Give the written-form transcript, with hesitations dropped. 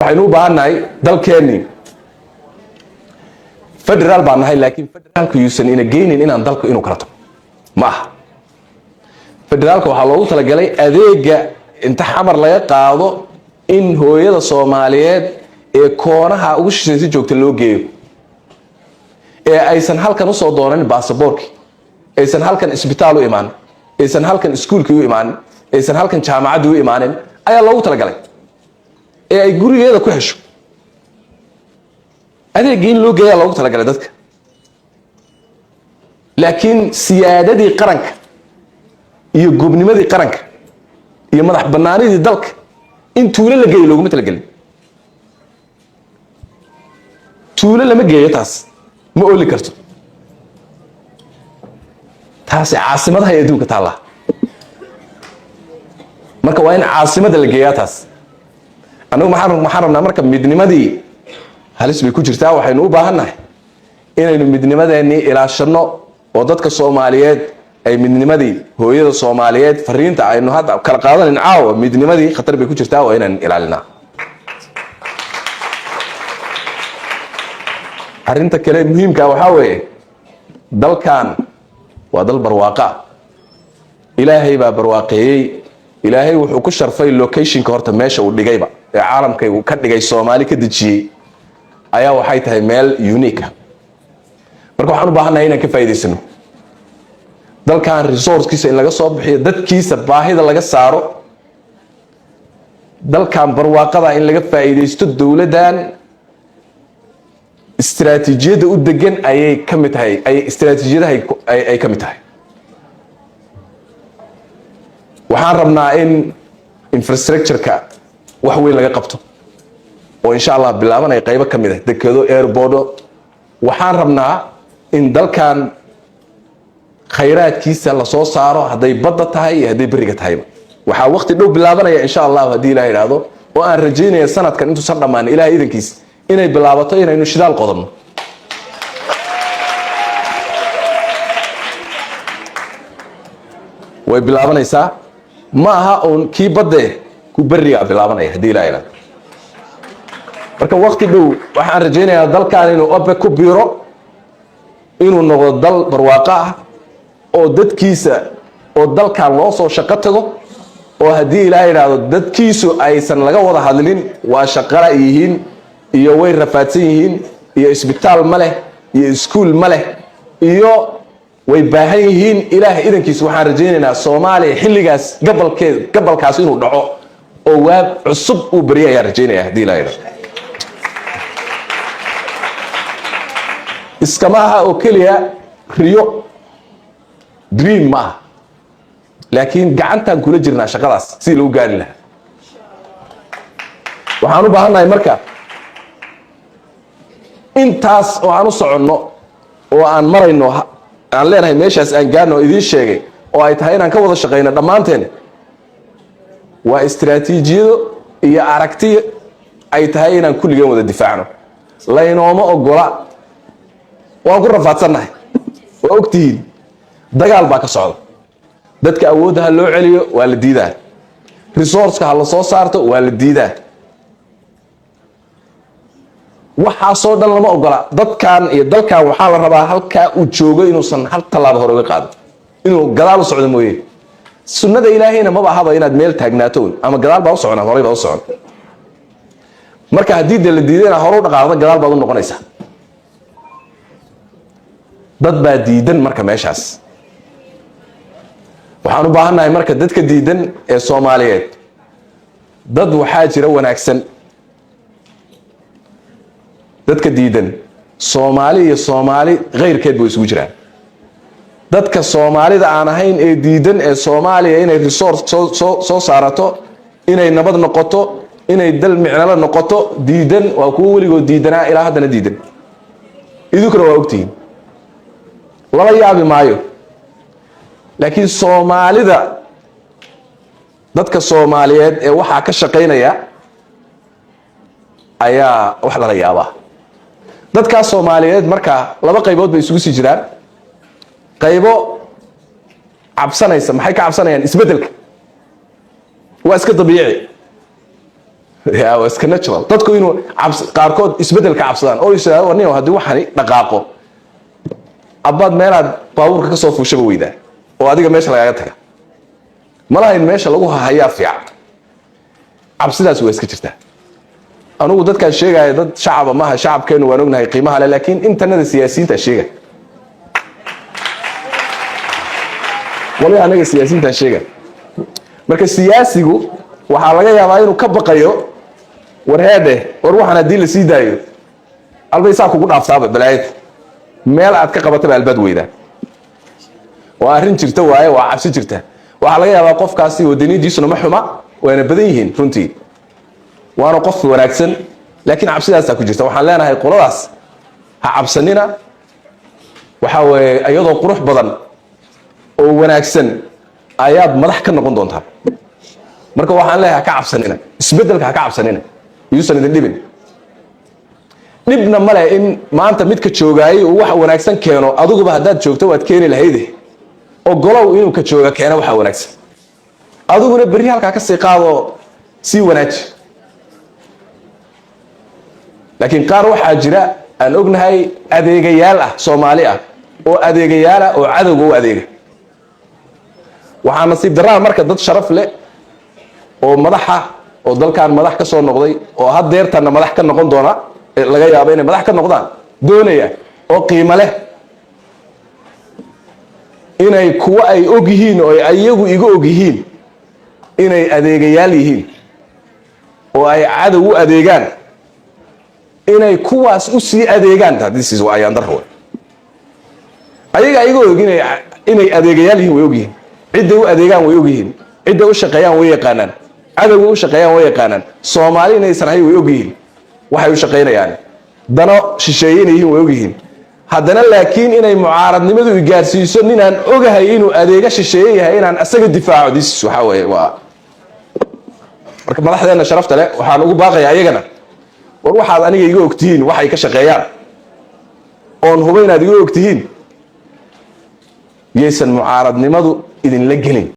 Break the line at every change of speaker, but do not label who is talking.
waxaynu u baahannahay dalkeenni federaal baan nahay laakiin federaalku yuusan ina geynin inaan dalku inuu kala tago ma aha federaalka waxaa loogu talagalay adeega inta xamar laga qaado in hooyada Soomaaliyeed ee koonaha ugu shisheeyay joogta loo geeyo ee aysan halkan u soo doonan baasaboorki aysan halkan isbitaal u imaan aysan halkan iskuulki u imaan aysan halkan jaamacad u imaanin ayaa loogu talagalay ee ay gurigeeda ku hesho adeegii in loo geeyo loogu talagalay dadka laakiin siyaadadii qaranka iyo gobnimadii qaranka iyo madax banaanidii dalka in tuulo la geeyo looguma talagalin tuulo lama geeyo taas ma ooli karto taasi caasimadaha ee adduunka taala marka waa in caasimada la geeyaa taas anagu maxaan rabnaa marka midnimadii halis bay ku jirtaa waxaynu u baahannahay inaynu midnimadeennii ilaashano oo dadka Soomaaliyeed ay midnimadii hooyada Soomaaliyeed fariinta aynu hadda kala qaadanin caawa midnimadii khatar bay ku jirtaa oo inaan ilaalinaa arinta kale muhiimka waxa weeye dalkan waa dal barwaaqa ilaahay baa barwaaqeeyay ilaahay wuxuu ku sharfay locationka horta meesha uu dhigayba ee caalamka uu ka dhigay Soomaali ka dajiyay ayaa waxay tahay meel unique marka waxaan u baahanahay inaan ka faa'iideysano dalkan resourcekiisa in laga soo bixiyo dadkiisa baahida laga saaro dalkan barwaaqada in laga faa'iideysto dawladan istiraatiijiyada u degan ayay ka mid tahay ay istiraatiijiyadaha ay ka mid tahay waxaan rabnaa in infrastructure-ka wax weyn laga qabto oo insha Allah bilaabanay qayb ka mid ah dekedo airport waxaan rabnaa in dalkan khayraadkiisa la soo saaro haday badda tahay iyo haday bariga tahay waxa waqti dhow bilaabanaya insha Allah hadii Ilaahay raado oo aan rajaynayo sanadkan intuu san dhamaan Ilaahay idankiis inay bilaabato inaynu shidaal qodobno way bilaabanaysaa ma aha oo kii badde ku bariga bilaabanaya hadii Ilaahay raado marka waqti dhow waxaan rajaynayaa dalkan inuu ope ku biiro inuu noqdo dal barwaaqo ah oo dadkiisa oo dalkan loo soo shaqo tago oo hadii Ilaahay raado dadkiisu aysan laga wada hadlin waa shaqara yihiin iyo way rafaadsan yihiin iyo isbitaal ma leh iyo iskuul ma leh iyo way baahan yihiin Ilaahay idankiisa waxaan rajaynaynaa Soomaaliya xilligaas gabalkaas inuu dhaco oo waab cusub uu bariyaa rajaynayaa hadii Ilaahay raado iskamaha oo kaliya riyo dream ma laakiin gacantan kula jirnaa shaqadaas si loo gaari lahaa waxaan u baahanahay marka intaas oo aan u soconno oo aan marayno aan leenahay meeshaas aan gaarno idin sheegay oo ay tahay inaan ka wada shaqeyno dhamaanteen waa istiraatiijiyado iyo aragti ay tahay inaan kulligeen wada difaacno laynooma ogola waan ku rafaadsannahay waa ogtihiin dagaal baa ka socda dadka awoodda loo celiyo waa la diidaa resource-ka la soo saarto waa la diidaa waxa soo dhan lama ogola dadkan iyo dalkan waxa la rabaa halka uu joogo inuu san hal talaabo hore uga qaado inuu gadaal u socdo mooyee sunnada ilaahayna ma baahaba inaad meel taagnaato ama gadaal baa u socona hore baa u socon marka hadii la diidayna hore u dhaqaaqdo gadaal baa u noqonaysaa dad baa diidan marka meeshaas waxaan u baahanahay marka dadka diidan ee Soomaaliyeed dad waxaa jira wanaagsan dadka diidan Soomaali iyo Soomaali qeyrkeed buu isugu jiraan dadka Soomaalida aan ahayn ee diidan ee Soomaaliya inay resource soo saarato inay nabad noqoto inay dal micnala noqoto diidan waa kuwa weligood diidanaa ilaa haddana diidan idinkuna waa ogtihiin laba yaabi maayo laakiin Soomaalida dadka Soomaaliyeed ee waxa ka shaqeynaya ayaa wax la yaabaa dadka Soomaaliyeed marka laba qaybood bay isugu sii jiraan qaybo cabsanaysa maxay ka cabsanayaan isbedelka waa iska dabiici yaa waa iska natural dadku inuu qaarkood isbedelka cabsadaan oo isla warniyo haddii waxani dhaqaaqo abbaad meelaad baabuurka ka soo fuushaba weydaa oo adiga meesha lagaaga taga malahayn meesha lagu hayaa fiican cabsidaas waa iska jirtaa anugu dadkaan sheegaya dad shacaba maaha shacabkeenu waan ognahay qiimaha leh laakiin intanada siyaasiyiinta sheega wali anaga siyaasiyiinta sheega marka siyaasigu waxaa laga yaabaa inuu ka baqayo warheede war waxaan haddii la sii daayo albaysaa kugu dhaaftaaba balaayad meel aad ka qabataba albaad weydaa waa arrin jirta waaye waa cabsi jirta waxaa laga yaabaa qofkaasi wadanidiisuna ma xuma waana badan yihiin runtii waana qof wanaagsan laakiin cabsidaasaa ku jirta waxaan leenahay qoladaas ha cabsanina waxaa weeye iyadoo qurux badan oo wanaagsan ayaad madax ka noqon doontaa marka waxaan leeyahay ka cabsanina isbedelka ha ka cabsanina yuusan idin dhibin dhibna male in maanta midka joogaayay uu wax wanaagsan keeno adiguba haddaad joogto waad keeni lahayde oo golow inuu ka jooga keeno waxa wanaagsan adiguna berri halkaa ka sii qaado sii wanaaji laakiin qaar waxaa jira aan ognahay adeegayaal ah Soomaali ah oo adeegayaal ah oo cadowga u adeega waxaa nasiib daraa marka dad sharaf leh oo madaxa oo dalkan madax ka soo noqday oo hadeertana madax ka noqon doona laga yaabo inay madax ka noqdaan doonaya oo qiimo leh inay kuwa ay og yihiin oo ayagu iga og yihiin inay adeegayaal yihiin oo ay cadow u adeegaan inay kuwaas u sii adeegaan this is ayaan darro ayaga iga og inay adeegayaal yihiin way og yihiin cidda u adeegaan way og yihiin cidda u shaqeeyaan way yaqaanaan cadowga u shaqeeyaan way yaqaanaan Soomaali inaysan hay way og yihiin waxay u shaqeynayaan dano shisheeyeen yihiin way og yihiin haddana laakiin inay mucaaradnimadu u gaarsiiso ninaan ogahay inuu adeega shisheeye yahay inaan asaga difaaco this waxa weeye waa marka madaxdeena sharafta leh waxaan ugu baaqayaa ayagana war waxaad aniga iga ogtihiin waxay ka shaqeeyaan oon hubo inaad iga ogtihiin yeysan mucaaradnimadu idin la gelin